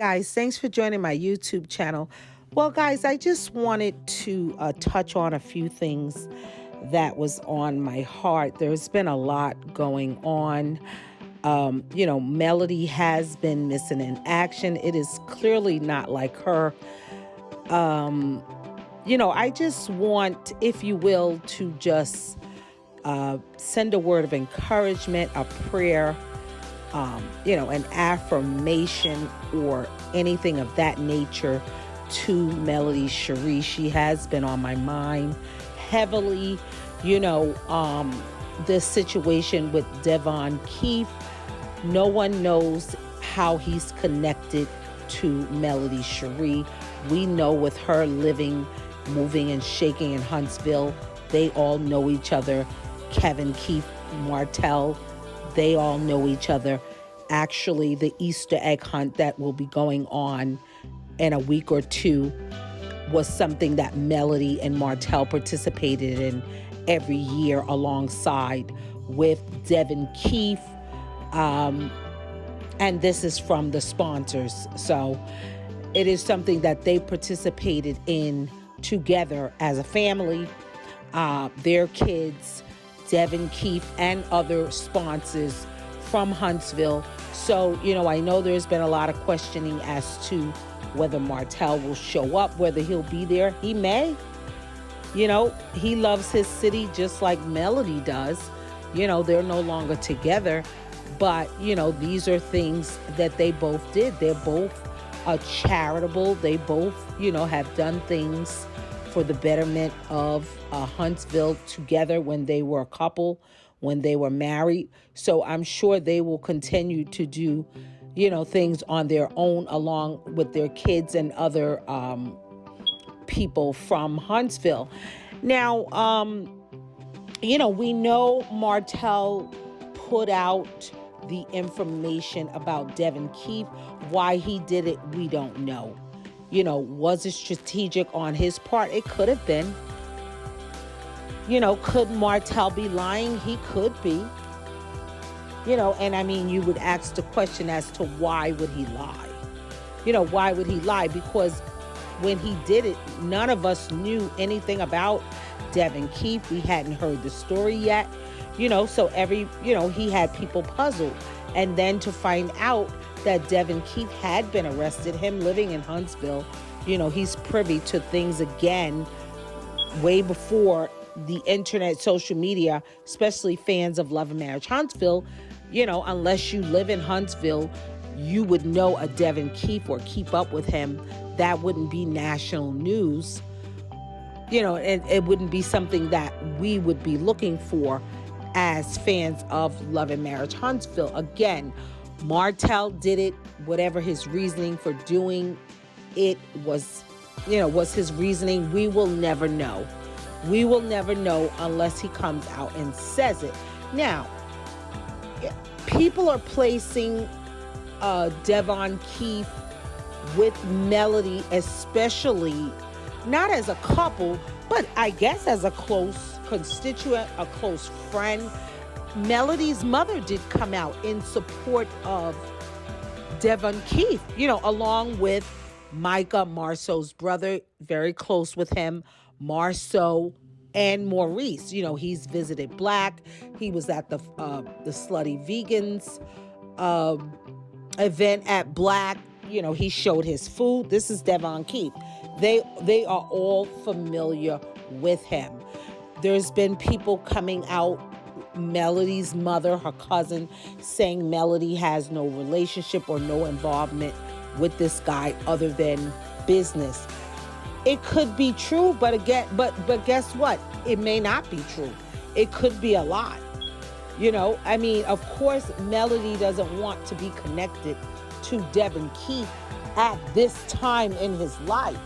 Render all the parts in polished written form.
Guys, thanks for joining my YouTube channel. Well, guys, I just wanted to touch on a few things that was on my heart. There's been a lot going on. Melody has been missing in action. It is clearly not like her. I just want, if you will, to just send a word of encouragement, a prayer, an affirmation or anything of that nature to Melody Shari. She has been on my mind heavily. This situation with Devon Keith, no one knows how he's connected to Melody Shari. We know with her living, moving, and shaking in Huntsville, they all know each other. Devon Keith, Martel, they all know each other. Actually, the Easter egg hunt that will be going on in a week or two was something that Melody and Martel participated in every year alongside with Devon Keith. And this is from the sponsors. So it is something that they participated in together as a family. Their kids, Devon Keith, and other sponsors from Huntsville. So, I know there's been a lot of questioning as to whether Martel will show up, whether he'll be there. He may. He loves his city just like Melody does. They're no longer together. But, these are things that they both did. They're both charitable. They both, have done things for the betterment of Huntsville together when they were a couple, when they were married. So I'm sure they will continue to do, things on their own along with their kids and other people from Huntsville. Now, we know Martel put out the information about Devon Keith. Why he did it, we don't know. Was it strategic on his part? It could have been. Could Martel be lying? He could be. You would ask the question as to why would he lie? Why would he lie? Because when he did it, none of us knew anything about Devon Keith. We hadn't heard the story yet. So he had people puzzled. And then to find out that Devon Keith had been arrested, him living in Huntsville, he's privy to things again way before the internet, social media, especially fans of Love and Marriage Huntsville. Unless you live in Huntsville, you would know a Devon Keith or keep up with him. That wouldn't be national news. And it wouldn't be something that we would be looking for as fans of Love and Marriage Huntsville. Again, Martel did it, whatever his reasoning for doing it was his reasoning. We will never know. We will never know unless he comes out and says it. Now, people are placing Devon Keith with Melody, especially not as a couple, but I guess as a close constituent, a close friend. Melody's mother did come out in support of Devon Keith, along with Micah, Marceau's brother, very close with him, Marceau and Maurice. He's visited Black. He was at the Slutty Vegans event at Black. He showed his food. This is Devon Keith. They are all familiar with him. There's been people coming out, Melody's mother, her cousin, saying Melody has no relationship or no involvement with this guy other than business. It could be true, but guess what? It may not be true. It could be a lie. Of course, Melody doesn't want to be connected to Devon Keith at this time in his life.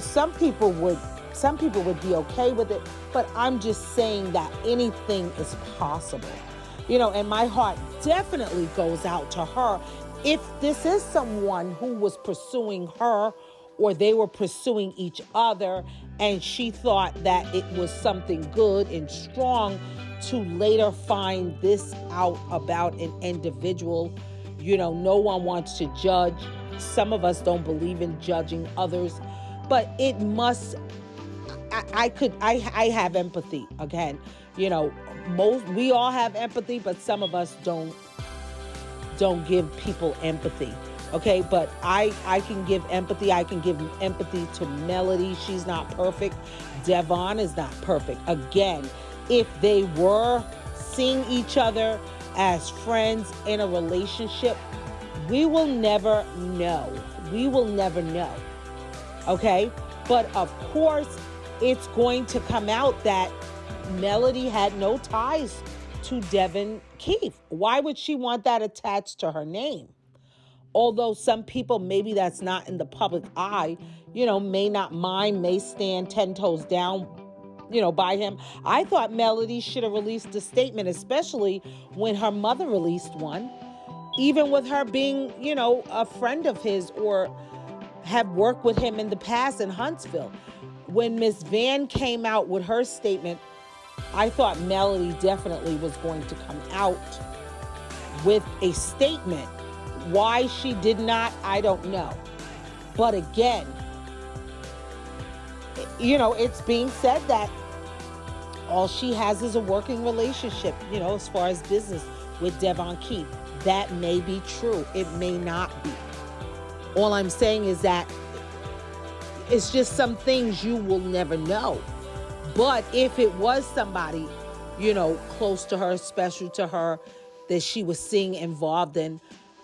Some people would be okay with it, but I'm just saying that anything is possible. And my heart definitely goes out to her. If this is someone who was pursuing her or they were pursuing each other and she thought that it was something good and strong to later find this out about an individual, no one wants to judge some of us don't believe in judging others, but it must. I have empathy again. Most we all have empathy, but some of us don't give people empathy. Okay, but I can give empathy. I can give empathy to Melody. She's not perfect. Devon is not perfect. Again, if they were seeing each other as friends in a relationship, we will never know. We will never know. Okay? But of course, it's going to come out that Melody had no ties to Devon Keith. Why would she want that attached to her name? Although some people, maybe that's not in the public eye, may not mind, may stand 10 toes down, by him. I thought Melody should have released a statement, especially when her mother released one, even with her being, a friend of his or have worked with him in the past in Huntsville. When Miss Van came out with her statement, I thought Melody definitely was going to come out with a statement. Why she did not, I don't know. But again, it's being said that all she has is a working relationship, as far as business with Devon Keith. That may be true. It may not be. All I'm saying is that it's just some things you will never know. But if it was somebody, close to her, special to her, that she was seeing involved in,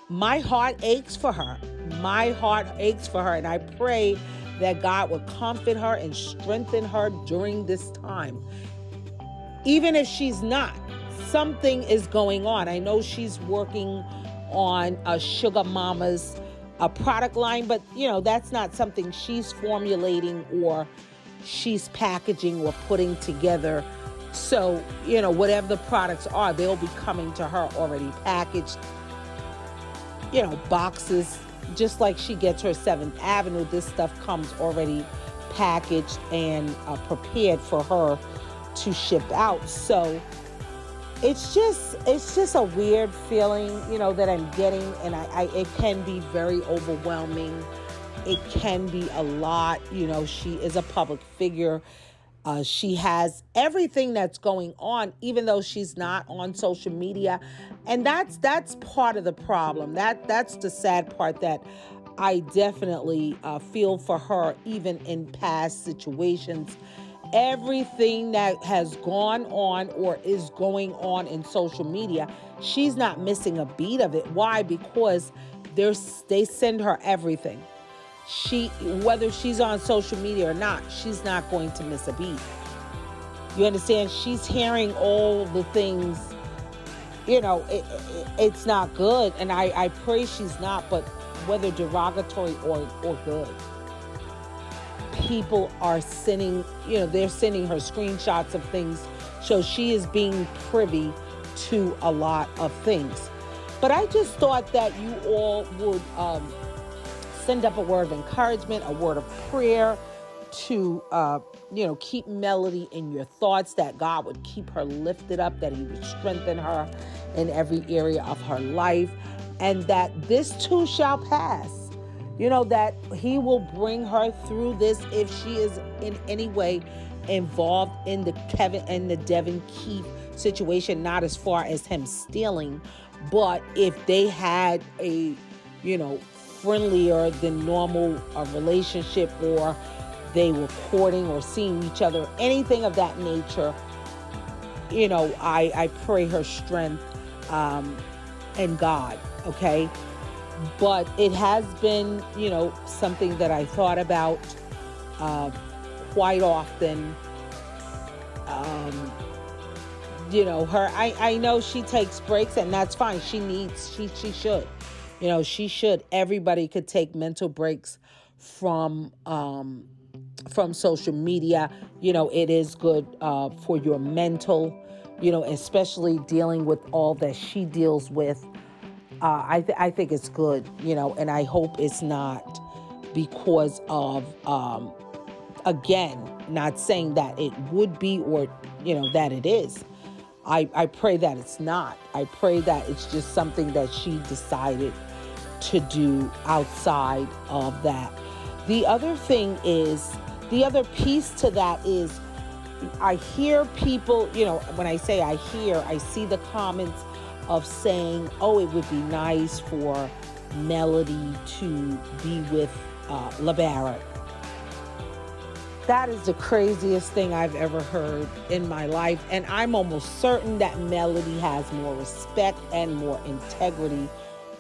my heart aches for her. My heart aches for her. And I pray that God would comfort her and strengthen her during this time. Even if she's not, something is going on. I know she's working on a Sugar Mama's a product line, but that's not something she's formulating or she's packaging or putting together. So, whatever the products are, they'll be coming to her already packaged, boxes. Just like she gets her 7th Avenue, this stuff comes already packaged and prepared for her to ship out. So it's just a weird feeling, that I'm getting, and it can be very overwhelming. It can be a lot. She is a public figure. She has everything that's going on, even though she's not on social media. And that's part of the problem. That's the sad part, that I definitely feel for her, even in past situations. Everything that has gone on or is going on in social media, she's not missing a beat of it. Why? Because they send her everything. Whether she's on social media or not, she's not going to miss a beat. You understand? She's hearing all the things, it's not good. And I pray she's not, but whether derogatory or good. People are sending, they're sending her screenshots of things. So she is being privy to a lot of things. But I just thought that you all would send up a word of encouragement, a word of prayer to, keep Melody in your thoughts, that God would keep her lifted up, that he would strengthen her in every area of her life, and that this too shall pass. That he will bring her through this if she is in any way involved in the Kevin and the Devon Keith situation, not as far as him stealing, but if they had a, friendlier than normal relationship, or they were courting or seeing each other, anything of that nature, I pray her strength and God, okay? But it has been, something that I thought about quite often. Her, I know she takes breaks, and that's fine. She should. She should. Everybody could take mental breaks from social media. It is good for your mental, especially dealing with all that she deals with. I think it's good, and I hope it's not because of, again, not saying that it would be or, that it is. I pray that it's not. I pray that it's just something that she decided to do outside of that. The other thing is, the other piece to that is, I hear people, when I say I hear, I see the comments of saying, oh, it would be nice for Melody to be with LaBarric. That is the craziest thing I've ever heard in my life. And I'm almost certain that Melody has more respect and more integrity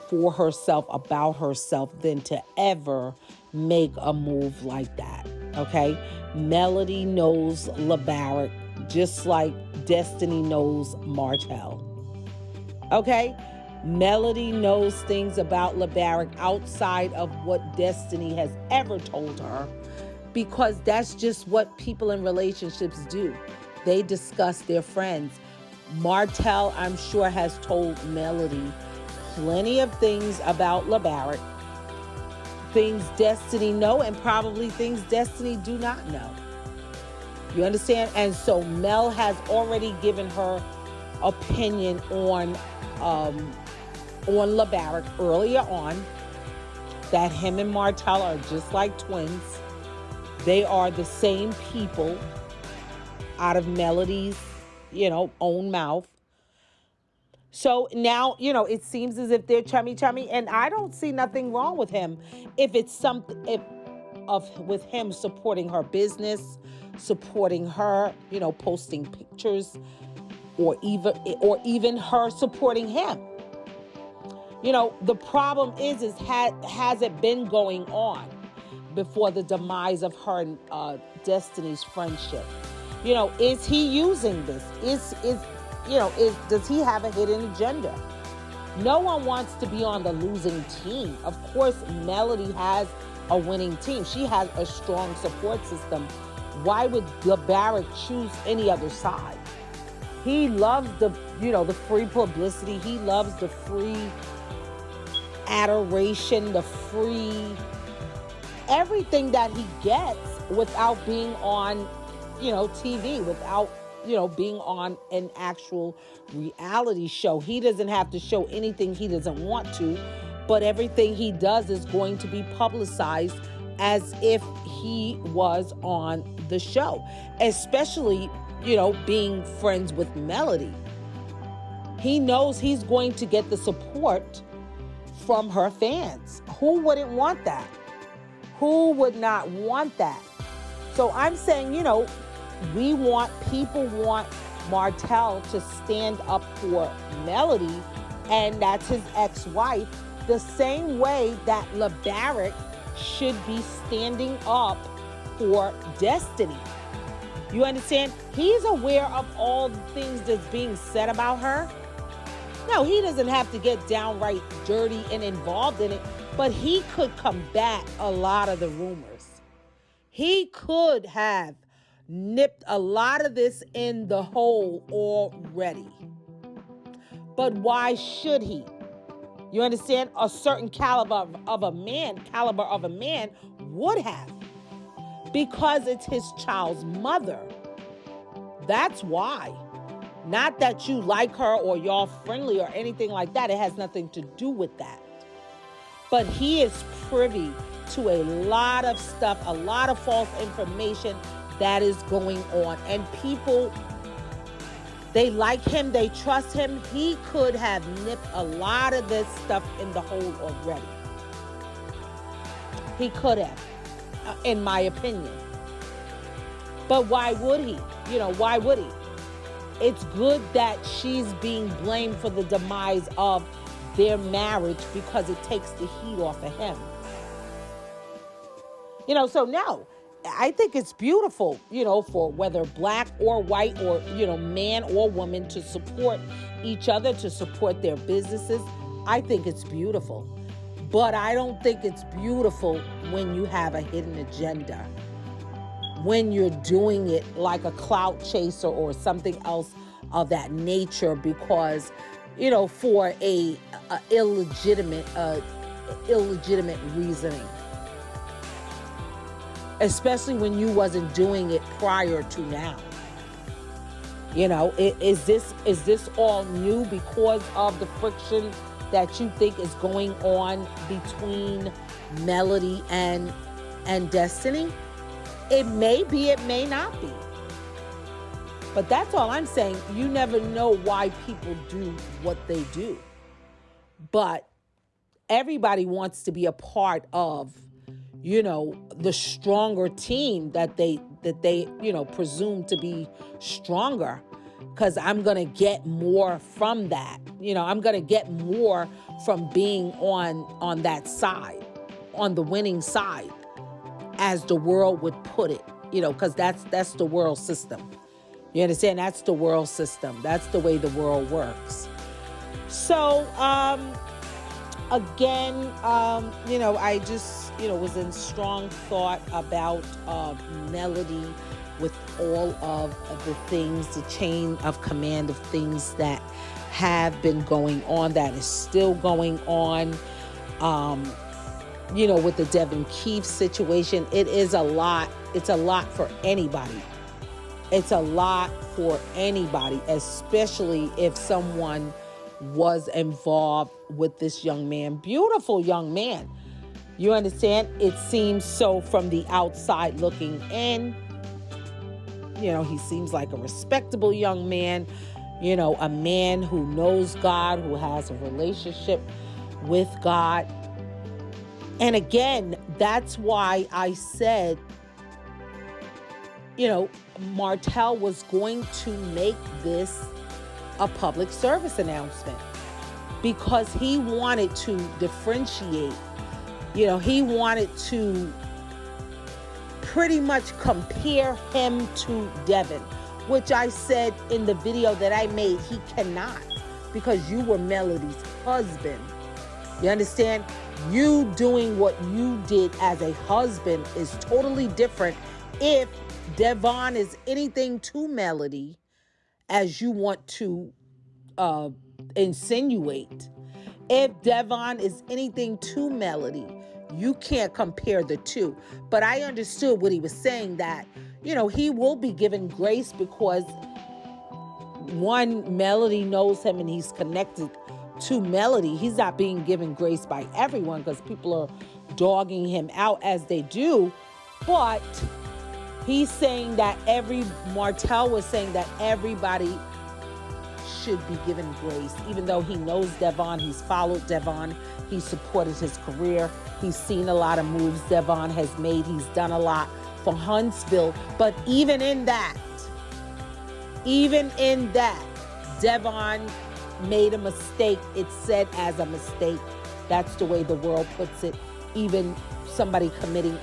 for herself, about herself, than to ever make a move like that. Okay? Melody knows LaBarric just like Destiny knows Martel. Okay? Melody knows things about LaBarric outside of what Destiny has ever told her, because that's just what people in relationships do. They discuss their friends. Martel, I'm sure, has told Melody plenty of things about LaBarric, things Destiny know, and probably things Destiny do not know. You understand? And so Mel has already given her opinion on LaBarric earlier on, that him and Martel are just like twins. They are the same people, out of Melody's, own mouth. So now, it seems as if they're chummy, and I don't see nothing wrong with him if it's something, with him supporting her business, supporting her, posting pictures, or even her supporting him. The problem is has it been going on before the demise of her and Destiny's friendship? Is he using this? Does he have a hidden agenda? No one wants to be on the losing team. Of course, Melody has a winning team. She has a strong support system. Why would LaBarric choose any other side? He loves the free publicity. He loves the free adoration, the free everything that he gets without being on, TV, without, being on an actual reality show. He doesn't have to show anything he doesn't want to, but everything he does is going to be publicized as if he was on the show, especially, being friends with Melody. He knows he's going to get the support from her fans. Who wouldn't want that? Who would not want that? So I'm saying, people want Martel to stand up for Melody, and that's his ex-wife, the same way that LaBarric should be standing up for Destiny. You understand? He's aware of all the things that's being said about her. No, he doesn't have to get downright dirty and involved in it, but he could combat a lot of the rumors. He could have nipped a lot of this in the hole already. But why should he? You understand? A certain caliber of a man would have. Because it's his child's mother. That's why. Not that you like her or y'all friendly or anything like that. It has nothing to do with that. But he is privy to a lot of stuff, a lot of false information that is going on. And people, they like him, they trust him. He could have nipped a lot of this stuff in the hole already. He could have, in my opinion. But why would he? Why would he? It's good that she's being blamed for the demise of their marriage because it takes the heat off of him. So no, I think it's beautiful, for whether black or white or, man or woman to support each other, to support their businesses. I think it's beautiful. But I don't think it's beautiful when you have a hidden agenda. When you're doing it like a clout chaser or something else of that nature because, for a illegitimate reasoning. Especially when you wasn't doing it prior to now. Is this all new because of the friction that you think is going on between Melody and Destiny? It may be, it may not be. But that's all I'm saying. You never know why people do what they do. But everybody wants to be a part of, the stronger team that they presume to be stronger, because I'm going to get more from that. I'm going to get more from being on that side, on the winning side, as the world would put it, because that's the world system. You understand? That's the world system. That's the way the world works. So, again, I just, was in strong thought about Melody with all of the things, the chain of command of things that have been going on, that is still going on, with the Devon Keith situation. It is a lot. It's a lot for anybody. It's a lot for anybody, especially if someone was involved with this young man. Beautiful young man. You understand? It seems so from the outside looking in. He seems like a respectable young man, a man who knows God, who has a relationship with God. And again, that's why I said, Martel was going to make this a public service announcement, because he wanted to differentiate. He wanted to pretty much compare him to Devon, which I said in the video that I made, he cannot, because you were Melody's husband. You understand? You doing what you did as a husband is totally different. If Devon is anything to Melody, as you want to insinuate, if Devon is anything to Melody, you can't compare the two. But I understood what he was saying, that, he will be given grace because, one, Melody knows him and he's connected to Melody. He's not being given grace by everyone, because people are dogging him out as they do. But he's saying that Martel was saying that everybody should be given grace, even though he knows Devon, he's followed Devon, he's supported his career, he's seen a lot of moves Devon has made, he's done a lot for Huntsville. But even in that, Devon made a mistake. It's said as a mistake. That's the way the world puts it. Even somebody committing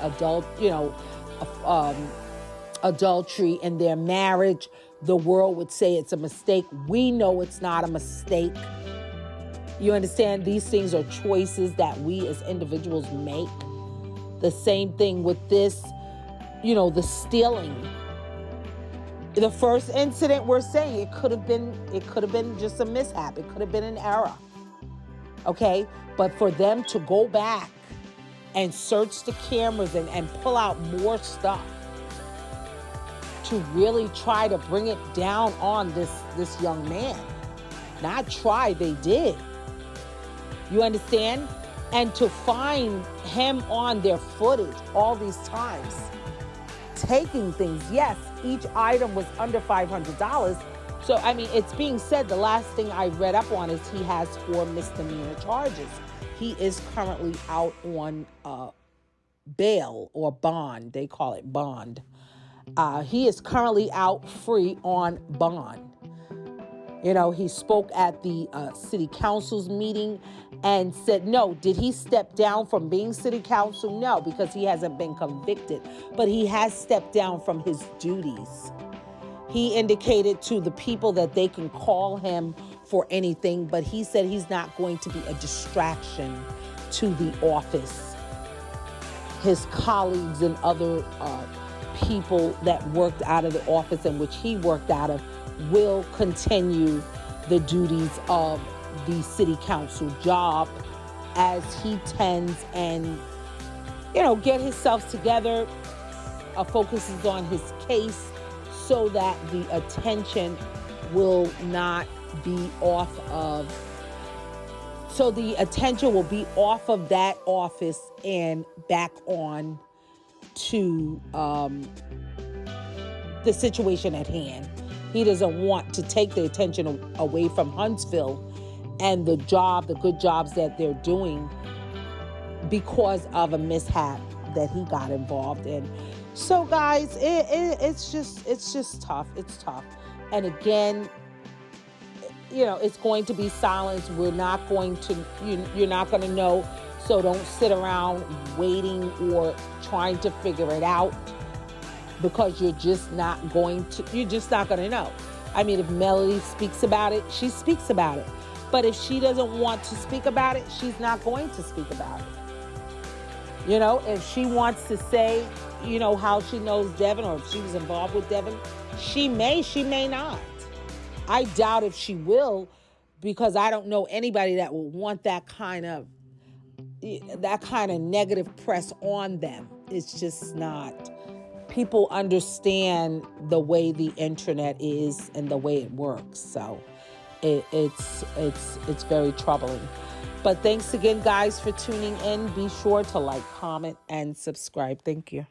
adultery in their marriage, the world would say it's a mistake. We know it's not a mistake. You understand? These things are choices that we as individuals make. The same thing with this, the stealing. The first incident, we're saying it could have been just a mishap. It could have been an error. Okay? But for them to go back and search the cameras and pull out more stuff to really try to bring it down on this young man. Not try, they did. You understand? And to find him on their footage all these times, taking things. Yes, each item was under $500. So, it's being said, the last thing I read up on is he has 4 misdemeanor charges. He is currently out on bail or bond. They call it bond. He is currently out free on bond. He spoke at the city council's meeting and said, no, did he step down from being city council? No, because he hasn't been convicted, but he has stepped down from his duties. He indicated to the people that they can call him for anything, but he said he's not going to be a distraction to the office. His colleagues and other people that worked out of the office in which he worked out of will continue the duties of the city council job as he tends and, get himself together, focuses on his case so that the attention will not be off of So the attention will be off of that office and back on to the situation at hand. He doesn't want to take the attention away from Huntsville and the good jobs that they're doing because of a mishap that he got involved in. So guys, it's just tough. It's tough. And again, it's going to be silence. We're not going to, you're not going to know. So don't sit around waiting or trying to figure it out, because you're just not going to know. I mean, if Melody speaks about it, she speaks about it. But if she doesn't want to speak about it, she's not going to speak about it. If she wants to say, how she knows Devon, or if she was involved with Devon, she may not. I doubt if she will, because I don't know anybody that will want that kind of negative press on them. It's just not. People understand the way the internet is and the way it works. So it's very troubling. But thanks again, guys, for tuning in. Be sure to like, comment, and subscribe. Thank you.